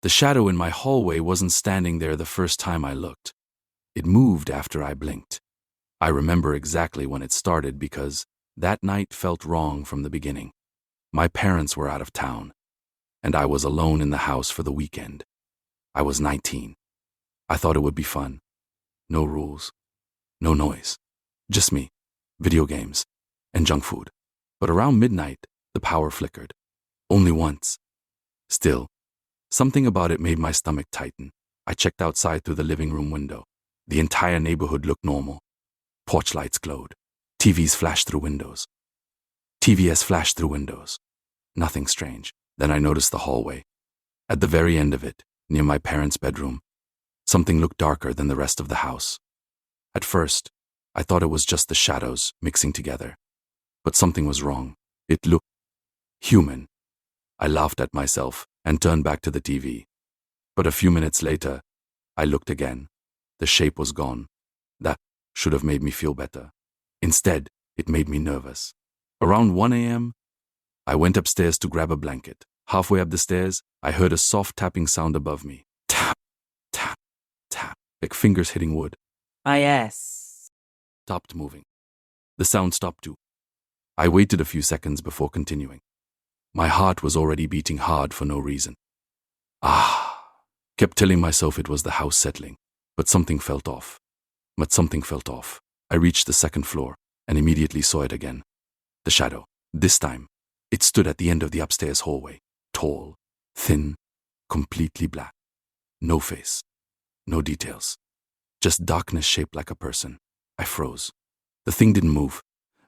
The shadow in my hallway wasn't standing there the first time I looked. It moved after I blinked. I remember exactly when it started because that night felt wrong from the beginning. My parents were out of town, and I was alone in the house for the weekend. I was 19. I thought it would be fun. No rules, no noise, just me, video games, and junk food. But around midnight, the power flickered. Only once. Still, something about it made my stomach tighten. I checked outside through the living room window. The entire neighborhood looked normal. Porch lights glowed. TVs flashed through windows. TVs flashed through windows. Nothing strange. Then I noticed the hallway. At the very end of it, near my parents' bedroom, something looked darker than the rest of the house. At first, I thought it was just the shadows mixing together. But something was wrong. It looked human. I laughed at myself and turned back to the TV. But a few minutes later, I looked again. The shape was gone. That should have made me feel better. Instead, it made me nervous. Around 1 a.m., I went upstairs to grab a blanket. Halfway up the stairs, I heard a soft tapping sound above me. Tap, tap, tap, like fingers hitting wood. Ah, yes. Stopped moving. The sound stopped too. I waited a few seconds before continuing. My heart was already beating hard for no reason. Kept telling myself it was the house settling, but something felt off. I reached the second floor and immediately saw it again. The shadow. This time, it stood at the end of the upstairs hallway. Tall, thin, completely black. No face, no details. Just darkness shaped like a person. I froze. The thing didn't move.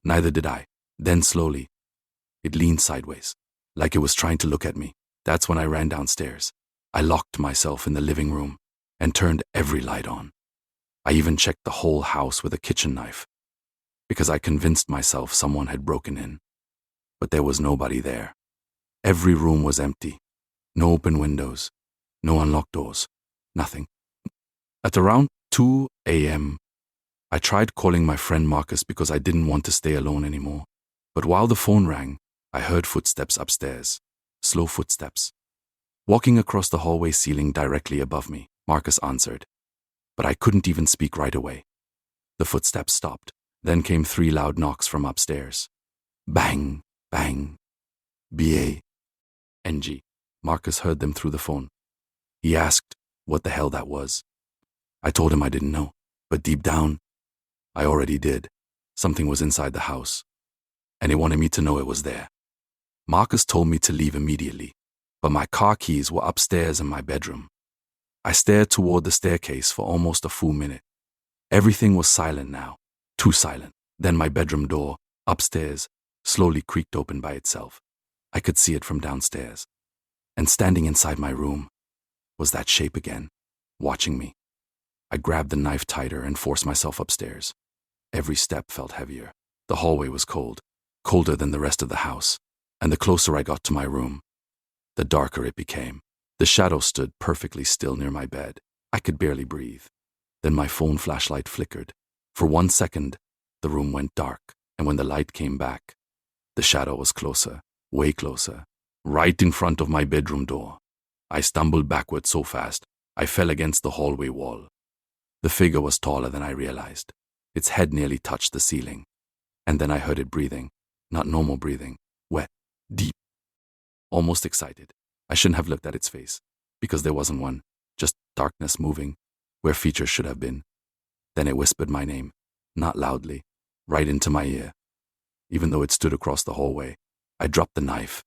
Neither did I. Then slowly, it leaned sideways, like it was trying to look at me. That's when I ran downstairs. I locked myself in the living room and turned every light on. I even checked the whole house with a kitchen knife, because I convinced myself someone had broken in. But there was nobody there. Every room was empty. No open windows, no unlocked doors, nothing. At around 2 a.m., I tried calling my friend Marcus because I didn't want to stay alone anymore. But while the phone rang, I heard footsteps upstairs. Slow footsteps. Walking across the hallway ceiling directly above me, Marcus answered. But I couldn't even speak right away. The footsteps stopped. Then came 3 loud knocks from upstairs. Bang, bang. B-A-N-G. Marcus heard them through the phone. He asked what the hell that was. I told him I didn't know, but deep down, I already did. Something was inside the house, and he wanted me to know it was there. Marcus told me to leave immediately, but my car keys were upstairs in my bedroom. I stared toward the staircase for almost a full minute. Everything was silent now, too silent. Then my bedroom door, upstairs, slowly creaked open by itself. I could see it from downstairs. And standing inside my room was that shape again, watching me. I grabbed the knife tighter and forced myself upstairs. Every step felt heavier. The hallway was cold, colder than the rest of the house. And the closer I got to my room, the darker it became. The shadow stood perfectly still near my bed. I could barely breathe. Then my phone flashlight flickered. For 1 second, the room went dark, and when the light came back, the shadow was closer, way closer, right in front of my bedroom door. I stumbled backward so fast, I fell against the hallway wall. The figure was taller than I realized. Its head nearly touched the ceiling. And then I heard it breathing, not normal breathing, wet, deep, almost excited. I shouldn't have looked at its face, because there wasn't one, just darkness moving, where features should have been. Then it whispered my name, not loudly, right into my ear. Even though it stood across the hallway, I dropped the knife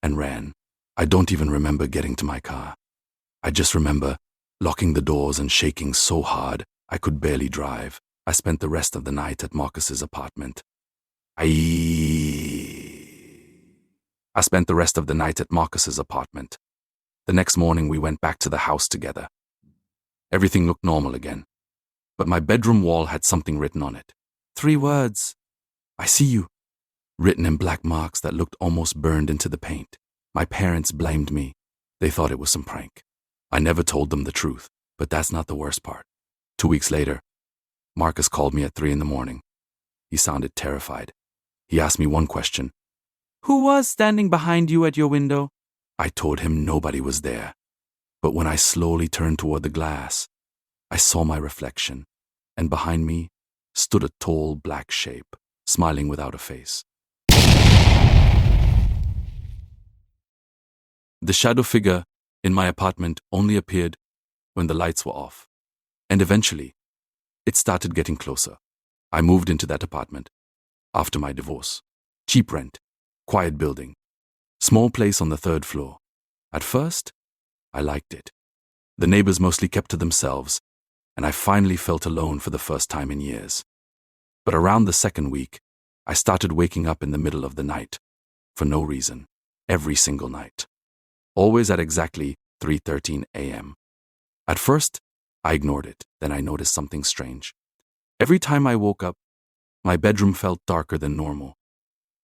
and ran. I don't even remember getting to my car. I just remember locking the doors and shaking so hard I could barely drive. I spent the rest of the night at Marcus's apartment. I spent the rest of the night at Marcus's apartment. The next morning we went back to the house together. Everything looked normal again. But my bedroom wall had something written on it. 3 words. I see you. Written in black marks that looked almost burned into the paint. My parents blamed me. They thought it was some prank. I never told them the truth, but that's not the worst part. 2 weeks later, Marcus called me at 3 in the morning. He sounded terrified. He asked me one question. Who was standing behind you at your window? I told him nobody was there. But when I slowly turned toward the glass, I saw my reflection, and behind me stood a tall black shape, smiling without a face. The shadow figure in my apartment only appeared when the lights were off, and eventually, it started getting closer. I moved into that apartment after my divorce. Cheap rent, quiet building, small place on the 3rd floor. At first, I liked it. The neighbors mostly kept to themselves, and I finally felt alone for the first time in years. But around the 2nd week, I started waking up in the middle of the night, for no reason, every single night. Always at exactly 3:13 a.m. At first, I ignored it, then I noticed something strange. Every time I woke up, my bedroom felt darker than normal.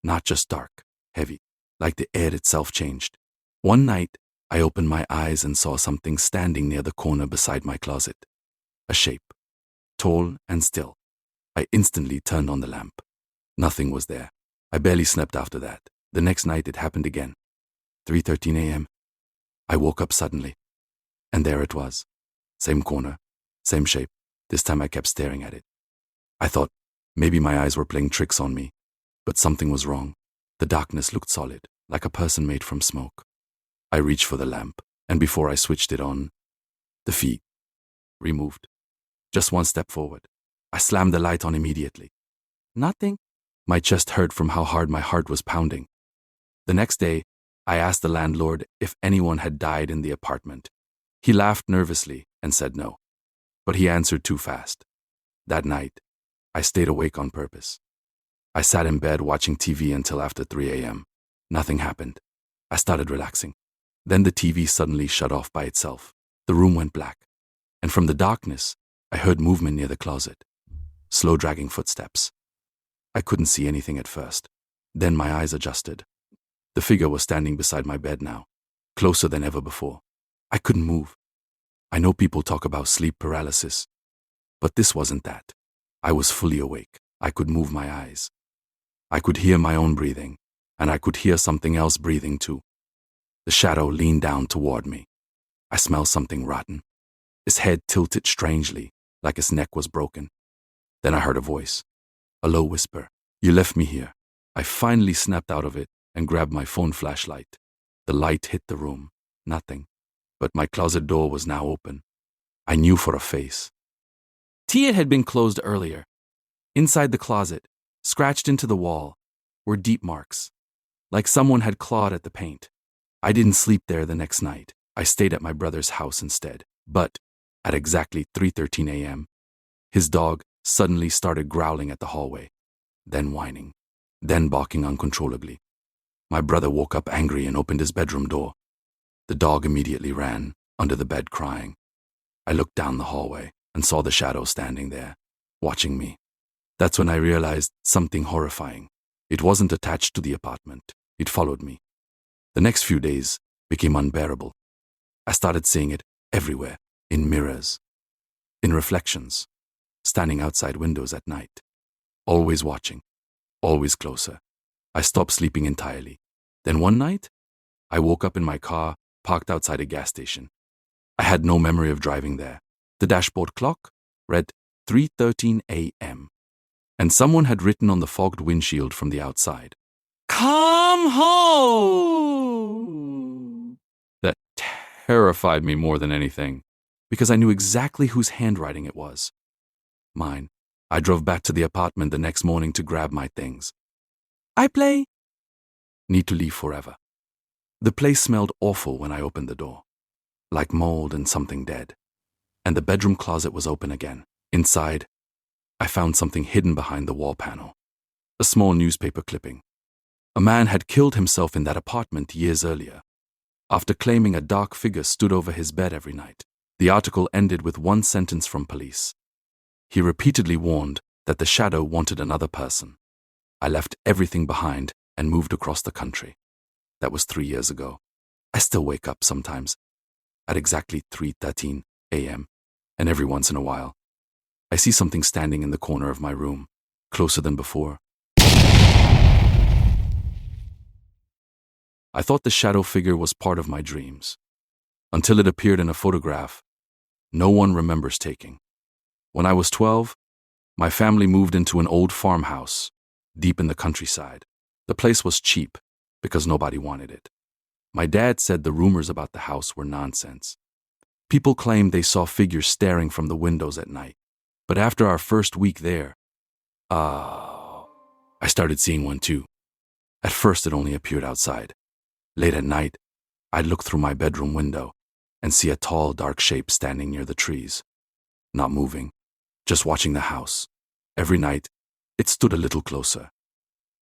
Not just dark, heavy, like the air itself changed. One night, I opened my eyes and saw something standing near the corner beside my closet. A shape, tall and still. I instantly turned on the lamp. Nothing was there. I barely slept after that. The next night it happened again. 3:13 a.m. I woke up suddenly, and there it was. Same corner, same shape. This time I kept staring at it. I thought maybe my eyes were playing tricks on me, but something was wrong. The darkness looked solid, like a person made from smoke. I reached for the lamp, and before I switched it on, the feet removed. Just one step forward. I slammed the light on immediately. Nothing. My chest hurt from how hard my heart was pounding. The next day, I asked the landlord if anyone had died in the apartment. He laughed nervously and said no, but he answered too fast. That night, I stayed awake on purpose. I sat in bed watching TV until after 3 a.m. Nothing happened. I started relaxing. Then the TV suddenly shut off by itself. The room went black, and from the darkness, I heard movement near the closet. Slow dragging footsteps. I couldn't see anything at first. Then my eyes adjusted. The figure was standing beside my bed now, closer than ever before. I couldn't move. I know people talk about sleep paralysis, but this wasn't that. I was fully awake. I could move my eyes. I could hear my own breathing, and I could hear something else breathing too. The shadow leaned down toward me. I smelled something rotten. His head tilted strangely, like his neck was broken. Then I heard a voice, a low whisper. "You left me here." I finally snapped out of it and grabbed my phone flashlight. The light hit the room. Nothing. But my closet door was now open. I knew for a face. It had been closed earlier. Inside the closet, scratched into the wall, were deep marks, like someone had clawed at the paint. I didn't sleep there the next night. I stayed at my brother's house instead. But at exactly 3:13 a.m., his dog suddenly started growling at the hallway, then whining, then barking uncontrollably. My brother woke up angry and opened his bedroom door. The dog immediately ran under the bed crying. I looked down the hallway and saw the shadow standing there, watching me. That's when I realized something horrifying. It wasn't attached to the apartment. It followed me. The next few days became unbearable. I started seeing it everywhere, in mirrors, in reflections, standing outside windows at night, always watching, always closer. I stopped sleeping entirely. Then one night, I woke up in my car, parked outside a gas station. I had no memory of driving there. The dashboard clock read 3:13 a.m., and someone had written on the fogged windshield from the outside, "Come home!" That terrified me more than anything, because I knew exactly whose handwriting it was. Mine. I drove back to the apartment the next morning to grab my things. Need to leave forever. The place smelled awful when I opened the door, like mold and something dead. And the bedroom closet was open again. Inside, I found something hidden behind the wall panel. A small newspaper clipping. A man had killed himself in that apartment years earlier, after claiming a dark figure stood over his bed every night. The article ended with one sentence from police. He repeatedly warned that the shadow wanted another person. I left everything behind and moved across the country. That was 3 years ago. I still wake up sometimes, at exactly 3:13 a.m., and every once in a while, I see something standing in the corner of my room, closer than before. I thought the shadow figure was part of my dreams, until it appeared in a photograph no one remembers taking. When I was 12, my family moved into an old farmhouse deep in the countryside. The place was cheap because nobody wanted it. My dad said the rumors about the house were nonsense. People claimed they saw figures staring from the windows at night. But after our first week there, I started seeing one too. At first it only appeared outside. Late at night, I'd look through my bedroom window and see a tall, dark shape standing near the trees. Not moving, just watching the house. Every night, it stood a little closer.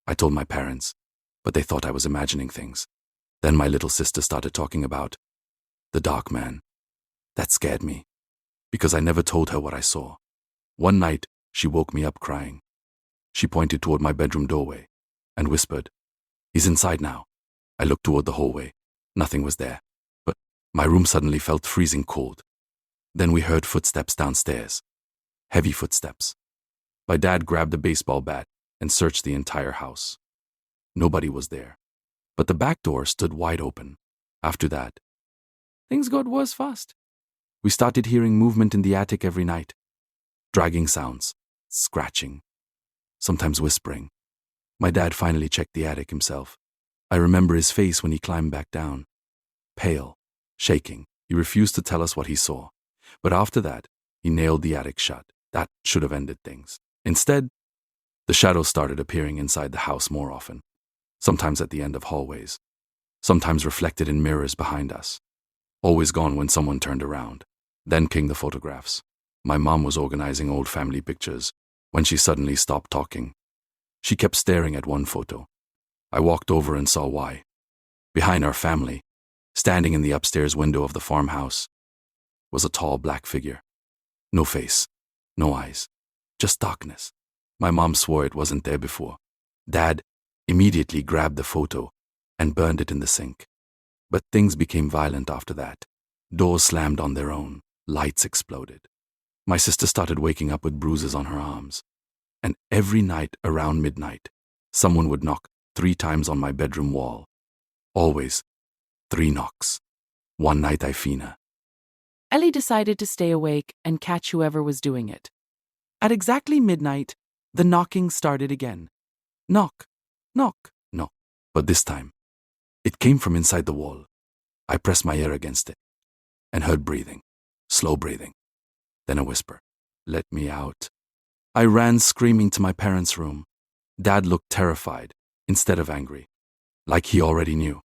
I told my parents, but they thought I was imagining things. Then my little sister started talking about the dark man. That scared me, because I never told her what I saw. One night, she woke me up crying. She pointed toward my bedroom doorway and whispered, "He's inside now." I looked toward the hallway. Nothing was there, but my room suddenly felt freezing cold. Then we heard footsteps downstairs. Heavy footsteps. My dad grabbed a baseball bat and searched the entire house. Nobody was there, but the back door stood wide open. After that, things got worse fast. We started hearing movement in the attic every night. Dragging sounds, scratching, sometimes whispering. My dad finally checked the attic himself. I remember his face when he climbed back down. Pale, shaking, he refused to tell us what he saw. But after that, he nailed the attic shut. That should have ended things. Instead, the shadows started appearing inside the house more often. Sometimes at the end of hallways. Sometimes reflected in mirrors behind us. Always gone when someone turned around. Then came the photographs. My mom was organizing old family pictures when she suddenly stopped talking. She kept staring at one photo. I walked over and saw why. Behind our family, standing in the upstairs window of the farmhouse, was a tall black figure. No face, no eyes, just darkness. My mom swore it wasn't there before. Dad immediately grabbed the photo and burned it in the sink. But things became violent after that. Doors slammed on their own. Lights exploded. My sister started waking up with bruises on her arms. And every night around midnight, someone would knock 3 times on my bedroom wall. Always 3 knocks. One night I fina. Ellie decided to stay awake and catch whoever was doing it. At exactly midnight, the knocking started again. Knock, knock. No, but this time, it came from inside the wall. I pressed my ear against it and heard breathing, slow breathing. Then a whisper, "Let me out." I ran screaming to my parents' room. Dad looked terrified instead of angry, like he already knew.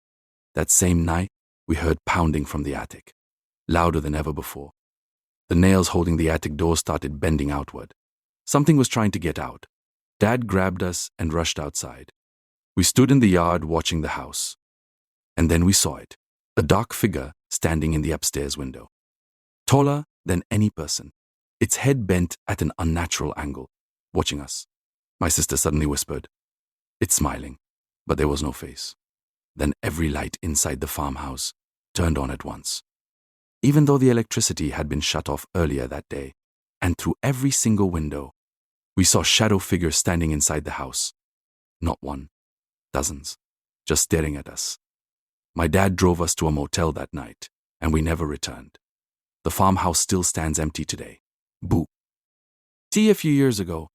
That same night, we heard pounding from the attic, louder than ever before. The nails holding the attic door started bending outward. Something was trying to get out. Dad grabbed us and rushed outside. We stood in the yard watching the house. And then we saw it, a dark figure standing in the upstairs window. Taller than any person, its head bent at an unnatural angle, watching us. My sister suddenly whispered, "It's smiling," but there was no face. Then every light inside the farmhouse turned on at once. Even though the electricity had been shut off earlier that day, and through every single window, we saw shadow figures standing inside the house. Not one, dozens, just staring at us. My dad drove us to a motel that night, and we never returned. The farmhouse still stands empty today. Boo. A few years ago,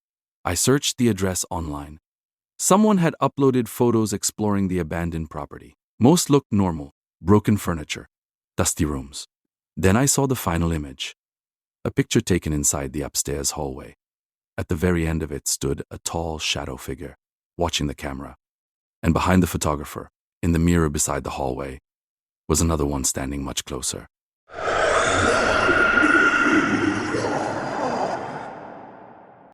I searched the address online. Someone had uploaded photos exploring the abandoned property. Most looked normal, broken furniture, dusty rooms. Then I saw the final image, a picture taken inside the upstairs hallway. At the very end of it stood a tall shadow figure, watching the camera. And behind the photographer, in the mirror beside the hallway, was another one standing much closer.